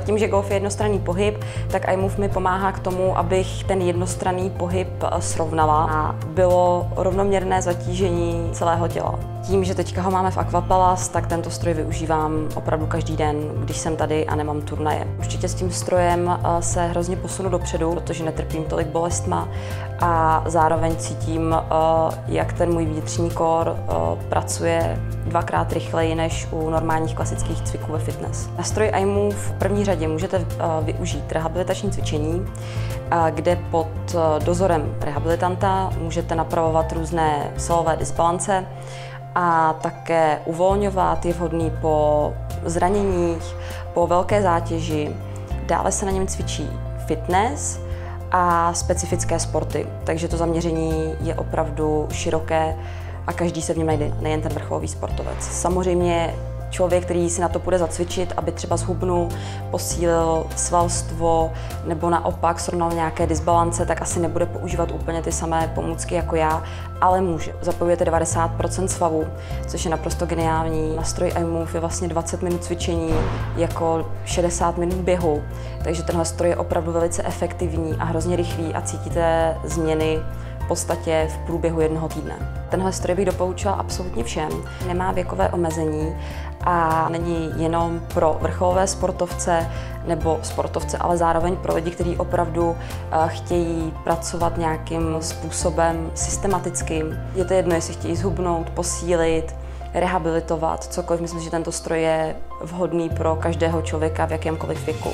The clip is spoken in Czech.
Tím, že golf je jednostranný pohyb, tak iMove mi pomáhá k tomu, abych ten jednostranný pohyb srovnala a bylo rovnoměrné zatížení celého těla. Tím, že teďka ho máme v Aquapalast, tak tento stroj využívám opravdu každý den, když jsem tady a nemám turnaje. Určitě s tím strojem se hrozně posunu dopředu, protože netrpím tolik bolestma a zároveň cítím, jak ten můj vnitřní kor pracuje dvakrát rychleji než u normálních klasických cviků ve fitness. Na stroj iMove v první řadě můžete využít rehabilitační cvičení, kde pod dozorem rehabilitanta můžete napravovat různé silové disbalance a také uvolňovat. Je vhodný po zraněních, po velké zátěži. Dále se na něm cvičí fitness a specifické sporty, takže to zaměření je opravdu široké a každý se v něm najde, nejen ten vrcholový sportovec. Samozřejmě člověk, který si na to půjde zacvičit, aby třeba zhubnul, posílil svalstvo nebo naopak srovnal nějaké disbalance, tak asi nebude používat úplně ty samé pomůcky jako já, ale může. Zapojujete 90% svalů, což je naprosto geniální. Nástroj iMove je vlastně 20 minut cvičení jako 60 minut běhu, takže tenhle stroj je opravdu velice efektivní a hrozně rychlý a cítíte změny v podstatě v průběhu jednoho týdne. Tenhle stroj bych doporučila absolutně všem. Nemá věkové omezení a není jenom pro vrcholové sportovce nebo sportovce, ale zároveň pro lidi, kteří opravdu chtějí pracovat nějakým způsobem systematickým. Je to jedno, jestli chtějí zhubnout, posílit, rehabilitovat, cokoliv. Myslím, že tento stroj je vhodný pro každého člověka v jakémkoliv věku.